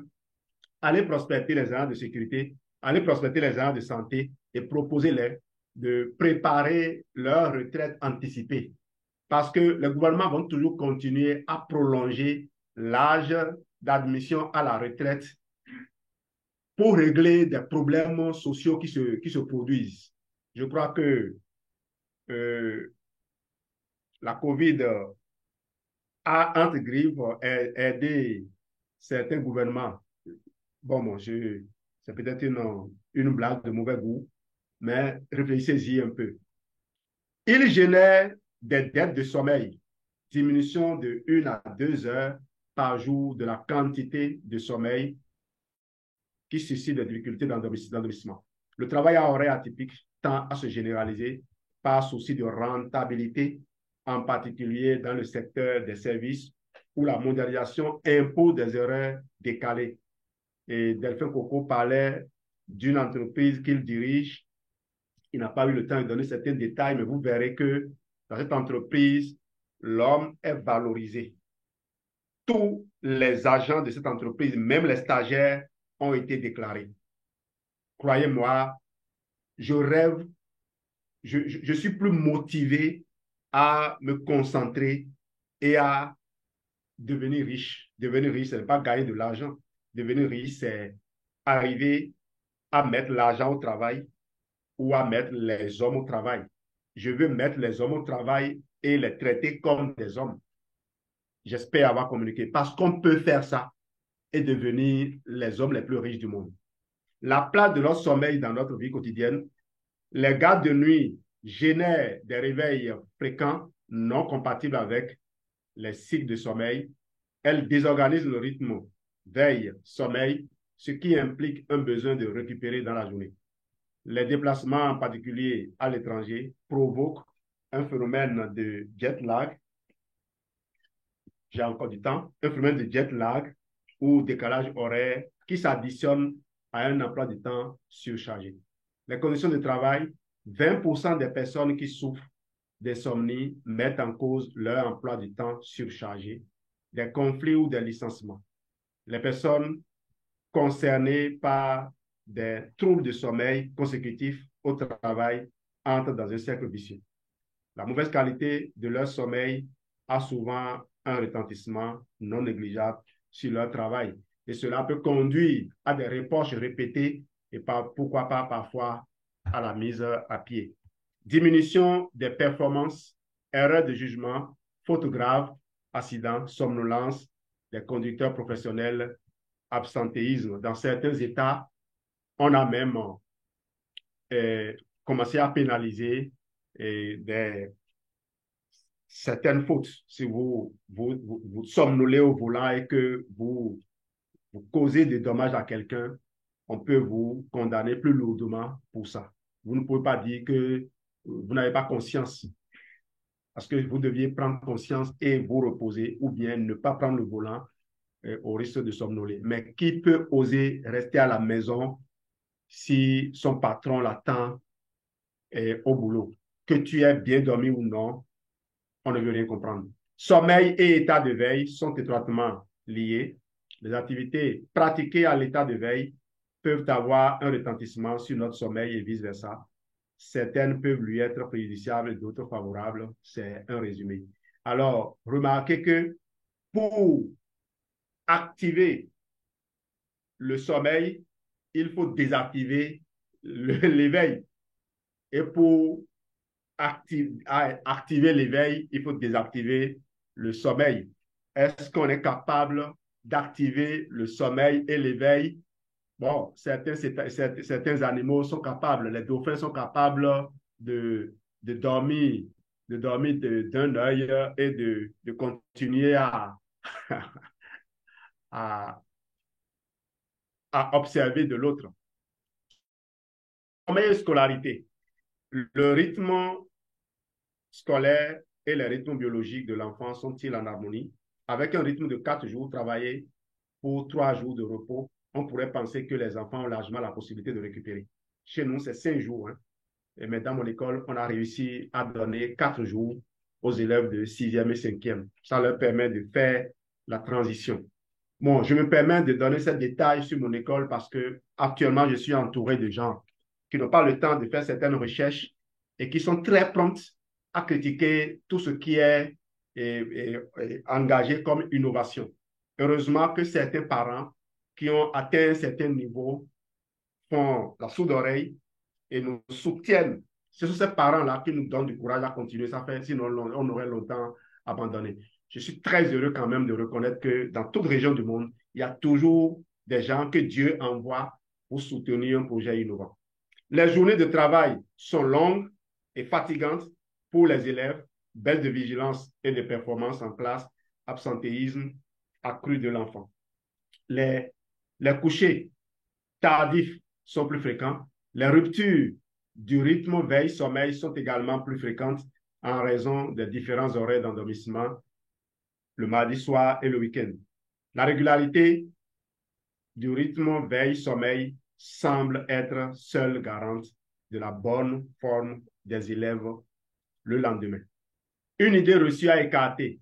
allez prospecter les agents de sécurité, allez prospecter les agents de santé et proposez-les de préparer leur retraite anticipée. Parce que les gouvernements vont toujours continuer à prolonger l'âge d'admission à la retraite pour régler des problèmes sociaux qui se produisent. Je crois que la COVID a, entre griffes, aidé certains gouvernements. Bon, c'est peut-être une blague de mauvais goût, mais réfléchissez-y un peu. Il génère des dettes de sommeil, diminution de 1 à 2 heures par jour de la quantité de sommeil qui suscite des difficultés d'endormissement. Le travail à horaire atypique tend à se généraliser par souci de rentabilité, en particulier dans le secteur des services où la mondialisation impose des horaires décalés. Et Delphin Coco parlait d'une entreprise qu'il dirige. Il n'a pas eu le temps de donner certains détails, mais vous verrez que dans cette entreprise, l'homme est valorisé. Tous les agents de cette entreprise, même les stagiaires, ont été déclarés. Croyez-moi, je rêve, je suis plus motivé à me concentrer et à devenir riche. Devenir riche, ce n'est pas gagner de l'argent. Devenir riche, c'est arriver à mettre l'argent au travail ou à mettre les hommes au travail. Je veux mettre les hommes au travail et les traiter comme des hommes. J'espère avoir communiqué. Parce qu'on peut faire ça et devenir les hommes les plus riches du monde. La place de notre sommeil dans notre vie quotidienne, les gardes de nuit génèrent des réveils fréquents non compatibles avec les cycles de sommeil. Elles désorganisent le rythme veille-sommeil, ce qui implique un besoin de récupérer dans la journée. Les déplacements, en particulier à l'étranger, provoquent un phénomène de jet lag. J'ai encore du temps. Un phénomène de jet lag ou décalage horaire qui s'additionne à un emploi du temps surchargé. Les conditions de travail, 20% des personnes qui souffrent d'insomnie mettent en cause leur emploi du temps surchargé, des conflits ou des licenciements. Les personnes concernées par des troubles de sommeil consécutifs au travail entrent dans un cercle vicieux. La mauvaise qualité de leur sommeil a souvent un retentissement non négligeable sur leur travail. Et cela peut conduire à des reproches répétés et pourquoi pas parfois à la mise à pied. Diminution des performances, erreurs de jugement, fautes graves, accidents, somnolence des conducteurs professionnels, absentéisme. Dans certains États, on a même commencé à pénaliser certaines fautes. Si vous somnolez au volant et que vous causez des dommages à quelqu'un, on peut vous condamner plus lourdement pour ça. Vous ne pouvez pas dire que vous n'avez pas conscience, parce que vous deviez prendre conscience et vous reposer, ou bien ne pas prendre le volant au risque de somnoler. Mais qui peut oser rester à la maison si son patron l'attend au boulot? Que tu aies bien dormi ou non, on ne veut rien comprendre. Sommeil et état de veille sont étroitement liés. Les activités pratiquées à l'état de veille peuvent avoir un retentissement sur notre sommeil et vice-versa. Certaines peuvent lui être préjudiciables, d'autres favorables. C'est un résumé. Alors, remarquez que pour activer le sommeil, il faut désactiver l'éveil. Et pour activer l'éveil, il faut désactiver le sommeil. Est-ce qu'on est capable d'activer le sommeil et l'éveil Bon, certains animaux sont capables, les dauphins sont capables de, de dormir, de dormir d'un œil et de continuer à, à observer de l'autre. Meilleure scolarité. Le rythme scolaire et les rythmes biologiques de l'enfant sont-ils en harmonie? Avec un rythme de 4 jours travaillés pour 3 jours de repos, on pourrait penser que les enfants ont largement la possibilité de récupérer. Chez nous, c'est 5 jours. Hein. Et dans mon école, on a réussi à donner 4 jours aux élèves de 6e et 5e. Ça leur permet de faire la transition. Bon, je me permets de donner ces détails sur mon école parce que actuellement, je suis entouré de gens qui n'ont pas le temps de faire certaines recherches et qui sont très promptes à critiquer tout ce qui est engagé comme innovation. Heureusement que certains parents qui ont atteint un certain niveau font la sourde oreille et nous soutiennent. Ce sont ces parents-là qui nous donnent du courage à continuer. Ça fait, sinon, on aurait longtemps abandonné. Je suis très heureux quand même de reconnaître que dans toute région du monde, il y a toujours des gens que Dieu envoie pour soutenir un projet innovant. Les journées de travail sont longues et fatigantes pour les élèves, baisse de vigilance et de performance en classe, absentéisme accru de l'enfant. Les, les couchers tardifs sont plus fréquents. Les ruptures du rythme veille-sommeil sont également plus fréquentes en raison des différents horaires d'endormissement le mardi soir et le week-end. La régularité du rythme veille-sommeil semble être seule garante de la bonne forme des élèves le lendemain. Une idée reçue à écarter.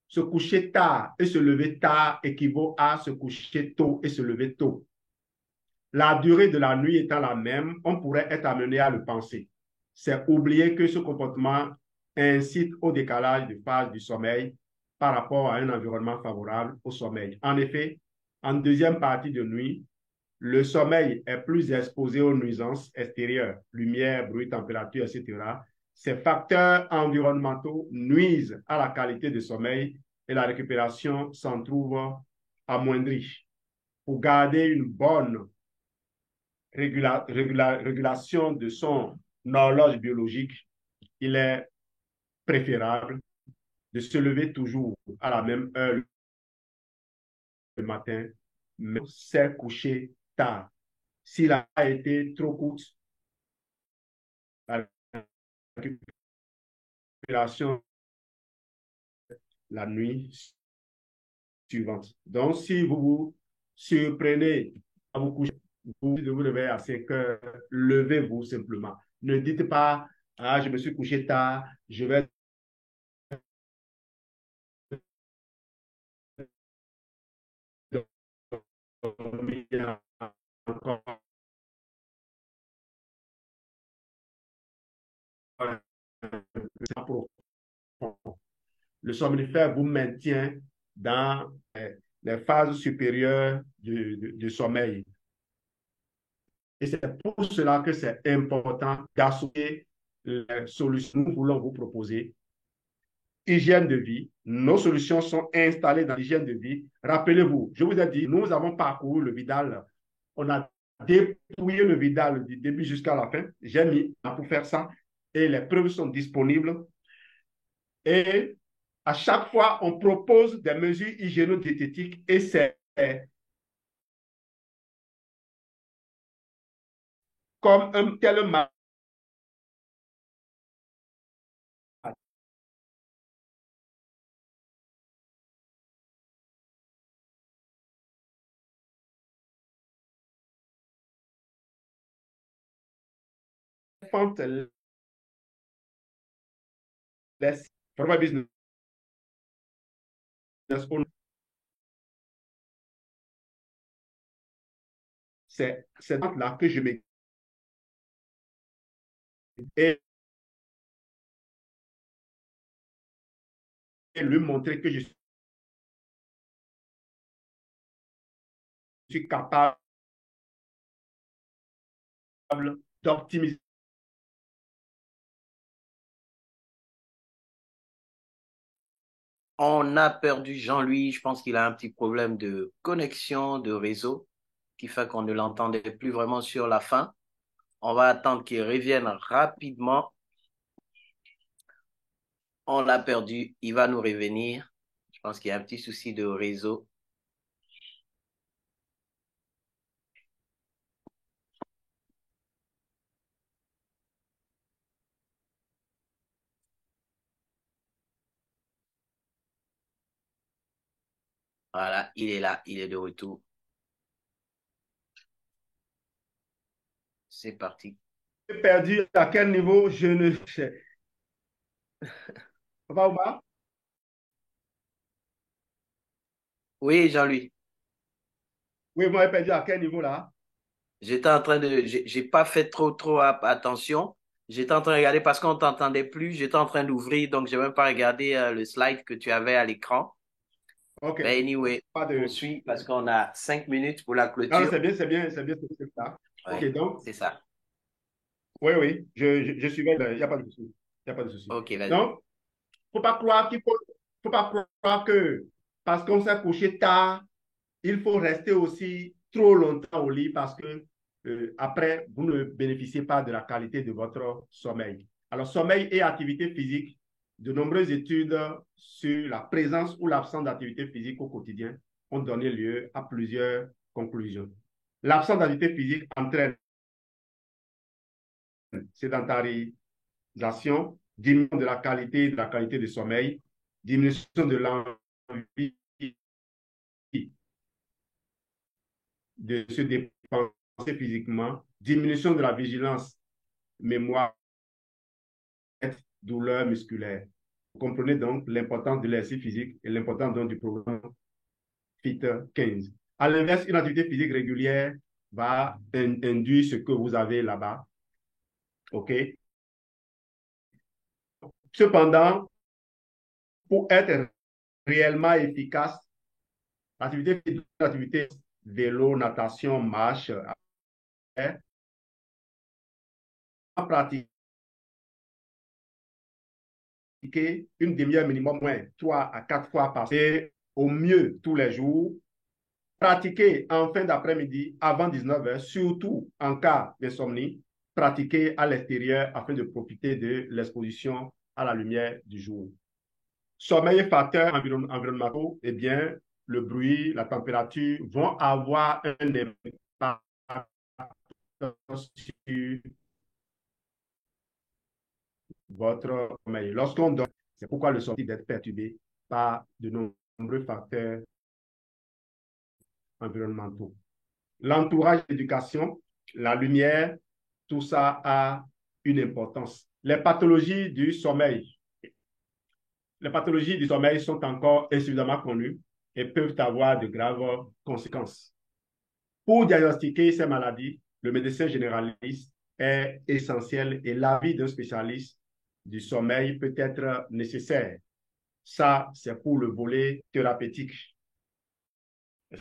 Se coucher tard et se lever tard équivaut à se coucher tôt et se lever tôt. La durée de la nuit étant la même, on pourrait être amené à le penser. C'est oublier que ce comportement incite au décalage de phase du sommeil par rapport à un environnement favorable au sommeil. En effet, en deuxième partie de nuit, le sommeil est plus exposé aux nuisances extérieures, lumière, bruit, température, etc. Ces facteurs environnementaux nuisent à la qualité de sommeil et la récupération s'en trouve amoindrie. Pour garder une bonne régulation de son horloge biologique, il est préférable de se lever toujours à la même heure le matin, mais s'est couché tard. S'il a été trop courte, la récupération la nuit suivante. Donc, si vous vous surprenez à vous coucher, vous vous réveillez à 5 heures, levez-vous simplement. Ne dites pas, ah, je me suis couché tard, je vais dormir encore. Le somnifère vous maintient dans les phases supérieures du sommeil. Et c'est pour cela que c'est important d'associer les solutions que nous voulons vous proposer. Hygiène de vie. Nos solutions sont installées dans l'hygiène de vie. Rappelez-vous, je vous ai dit, nous avons parcouru le Vidal. On a dépouillé le Vidal du début jusqu'à la fin. J'ai mis pour faire ça et les preuves sont disponibles. Et à chaque fois, on propose des mesures hygiéno-diététiques et c'est comme un tel business c'est là que je me et lui montrer que je suis capable d'optimiser. On a perdu Jean-Louis. Je pense qu'il a un petit problème de connexion, de réseau. qui fait qu'on ne l'entendait plus vraiment sur la fin. On va attendre qu'il revienne rapidement. On l'a perdu. Il va nous revenir. Je pense qu'il y a un petit souci de réseau. Voilà, il est là. Il est de retour. C'est parti. Perdu à quel niveau? Je ne sais. Papa Ouma? Oui, Jean-Louis. Oui, vous m'avez perdu à quel niveau là? J'étais en train de, j'ai pas fait trop attention. J'étais en train de regarder parce qu'on t'entendait plus. J'étais en train d'ouvrir, donc j'ai même pas regardé le slide que tu avais à l'écran. Ok, Mais anyway, pas on de. poursuit parce qu'on a 5 minutes pour la Non, clôture. c'est bien, c'est bien, c'est bien, c'est ça. Ok, Ouais, donc, c'est ça. oui, oui, je suivais, il n'y a pas de souci. Il n'y a pas de souci. Ok, vas-y. Donc, faut pas croire que parce qu'on s'est couché tard, il faut rester aussi trop longtemps au lit parce que après, vous ne bénéficiez pas de la qualité de votre sommeil. Alors, sommeil et activité physique, de nombreuses études sur la présence ou l'absence d'activité physique au quotidien ont donné lieu à plusieurs conclusions. L'absence d'activité physique entraîne sédentarisation, diminution de la qualité du sommeil, diminution de l'envie de se dépenser physiquement, diminution de la vigilance, mémoire, douleur musculaire. Vous comprenez donc l'importance de l'exercice physique et l'importance donc du programme FIT 15. À l'inverse, une activité physique régulière va induire ce que vous avez là-bas. OK? Cependant, pour être réellement efficace, l'activité vélo, natation, marche, à pratiquer une demi-heure minimum, moins 3 à 4 fois par semaine, au mieux tous les jours. Pratiquer en fin d'après-midi avant 19h, surtout en cas d'insomnie. Pratiquer à l'extérieur afin de profiter de l'exposition à la lumière du jour. Sommeil et facteurs environnementaux, eh bien, le bruit, la température vont avoir un impact sur votre sommeil. Lorsqu'on dort, c'est pourquoi le sommeil d'être perturbé par de nombreux facteurs environnementaux. L'entourage, l'éducation, la lumière, tout ça a une importance. Les pathologies du sommeil. Les pathologies du sommeil sont encore insuffisamment connues et peuvent avoir de graves conséquences. Pour diagnostiquer ces maladies, le médecin généraliste est essentiel et l'avis d'un spécialiste du sommeil peut être nécessaire. Ça, c'est pour le volet thérapeutique.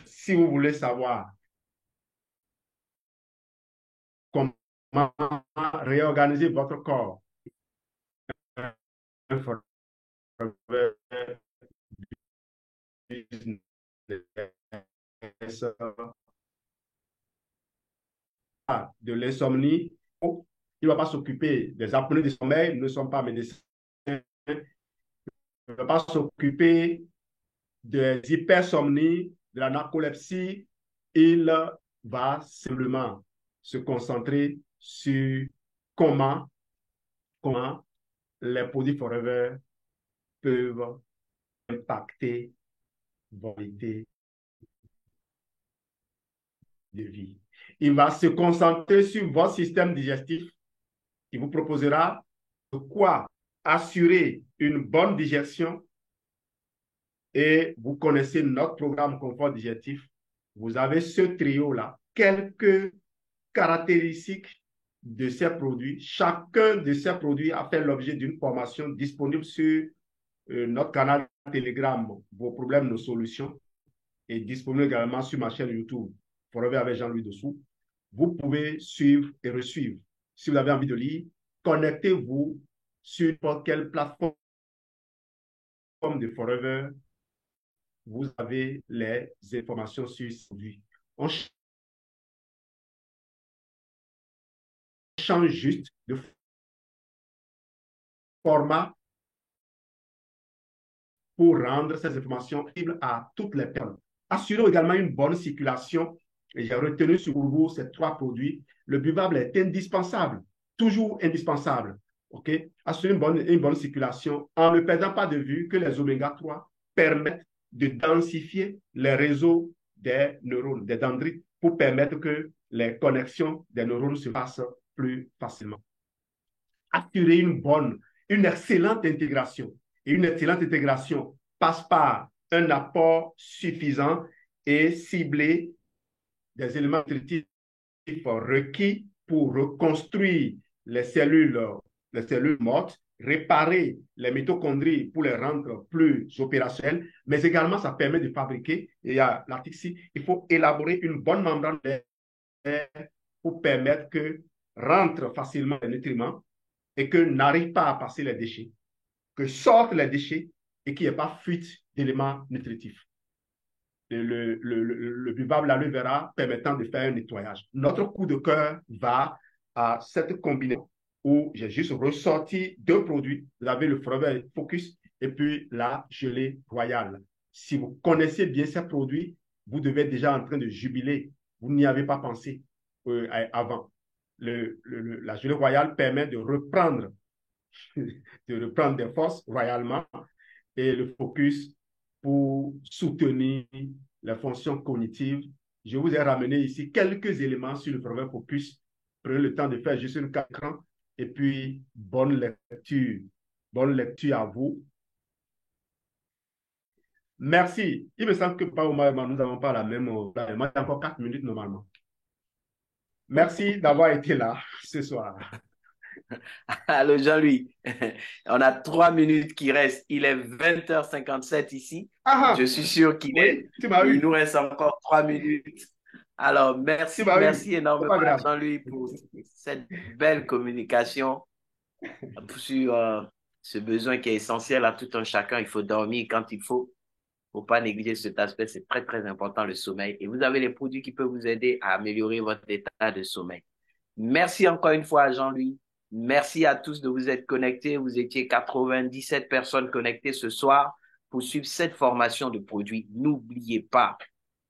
Si vous voulez savoir comment réorganiser votre corps, de l'insomnie, il ne va pas s'occuper des apnées du sommeil, nous ne sommes pas médecins, il ne va pas s'occuper des hypersomnies, de la narcolepsie, il va simplement se concentrer sur comment, comment les produits forever peuvent impacter votre qualité de vie. Il va se concentrer sur votre système digestif. Il vous proposera de quoi assurer une bonne digestion et vous connaissez notre programme confort digestif. Vous avez ce trio-là. Quelques caractéristiques de ces produits. Chacun de ces produits a fait l'objet d'une formation disponible sur notre canal Telegram, vos problèmes, nos solutions, et disponible également sur ma chaîne YouTube, Forever avec Jean-Louis Dessous. Vous pouvez suivre et resuivre. Si vous avez envie de lire, connectez-vous sur n'importe quelle plateforme de Forever. Vous avez les informations sur ce produit. On change juste de format pour rendre ces informations visibles à toutes les personnes. Assurons également une bonne circulation. J'ai retenu sur vous ces trois produits. Le buvable est indispensable, toujours indispensable. Okay? Assurer une bonne circulation en ne perdant pas de vue que les oméga 3 permettent de densifier les réseaux des neurones, des dendrites, pour permettre que les connexions des neurones se fassent plus facilement. Assurer une excellente intégration. Et une excellente intégration passe par un apport suffisant et ciblé des éléments nutritifs requis pour reconstruire les cellules mortes, réparer les mitochondries pour les rendre plus opérationnelles, mais également ça permet de fabriquer, et à l'article ici, il faut élaborer une bonne membrane pour permettre que rentrent facilement les nutriments et que n'arrivent pas à passer les déchets, que sortent les déchets et qu'il n'y ait pas fuite d'éléments nutritifs. Le buvable aloe vera permettant de faire un nettoyage. Notre coup de cœur va à cette combinaison où j'ai juste ressorti deux produits. Vous avez le Forever Focus et puis la gelée royale. Si vous connaissez bien ces produits, vous devez être déjà en train de jubiler. Vous n'y avez pas pensé avant. La gelée royale permet de reprendre des forces royalement et le focus pour soutenir les fonctions cognitives. Je vous ai ramené ici quelques éléments sur le Forever Focus. Prenez le temps de faire juste une écran et puis bonne lecture. Bonne lecture à vous. Merci. Il me semble que Paoma et moi, nous n'avons pas la même. Moi, j'ai encore 4 minutes normalement. Merci d'avoir été là ce soir. Allô, Jean-Louis. On a 3 minutes qui restent. Il est 20h57 ici. Je suis sûr oui, il nous reste encore 3 minutes. Alors, merci énormément, Jean-Louis, pour cette belle communication sur ce besoin qui est essentiel à tout un chacun. Il faut dormir quand il faut. Il ne faut pas négliger cet aspect. C'est très, très important, le sommeil. Et vous avez les produits qui peuvent vous aider à améliorer votre état de sommeil. Merci encore une fois, Jean-Louis. Merci à tous de vous être connectés. Vous étiez 97 personnes connectées ce soir pour suivre cette formation de produits. N'oubliez pas,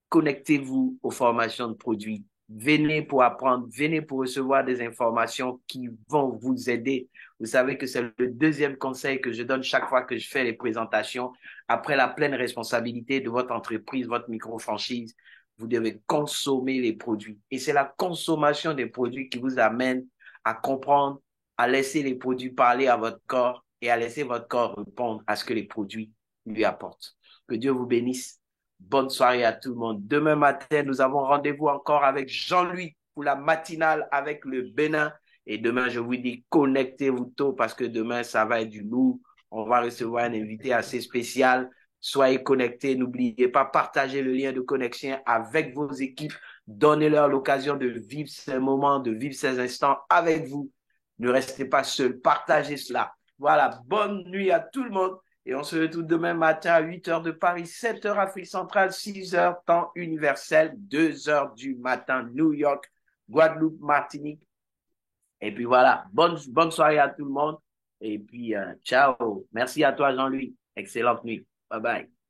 connectez-vous aux formations de produits. Venez pour apprendre, venez pour recevoir des informations qui vont vous aider. Vous savez que c'est le deuxième conseil que je donne chaque fois que je fais les présentations. Après la pleine responsabilité de votre entreprise, votre micro-franchise, vous devez consommer les produits. Et c'est la consommation des produits qui vous amène à comprendre, à laisser les produits parler à votre corps et à laisser votre corps répondre à ce que les produits lui apportent. Que Dieu vous bénisse. Bonne soirée à tout le monde. Demain matin, nous avons rendez-vous encore avec Jean-Louis pour la matinale avec le Bénin. Et demain, je vous dis, connectez-vous tôt parce que demain, ça va être du lourd. On va recevoir un invité assez spécial. Soyez connectés. N'oubliez pas, partagez le lien de connexion avec vos équipes. Donnez-leur l'occasion de vivre ces moments, de vivre ces instants avec vous. Ne restez pas seuls. Partagez cela. Voilà. Bonne nuit à tout le monde. Et on se retrouve demain matin à 8h de Paris, 7h Afrique centrale, 6h temps universel, 2h du matin New York, Guadeloupe, Martinique. Et puis voilà, bonne soirée à tout le monde. Et puis, ciao. Merci à toi, Jean-Louis. Excellente nuit. Bye bye.